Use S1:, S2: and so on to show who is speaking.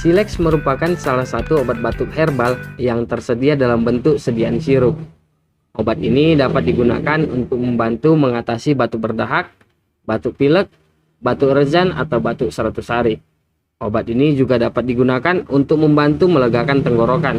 S1: Silex merupakan salah satu obat batuk herbal yang tersedia dalam bentuk sediaan sirup. Obat ini dapat digunakan untuk membantu mengatasi batuk berdahak, batuk pilek, batuk rezan, atau batuk seratus hari. Obat ini juga dapat digunakan untuk membantu melegakan tenggorokan.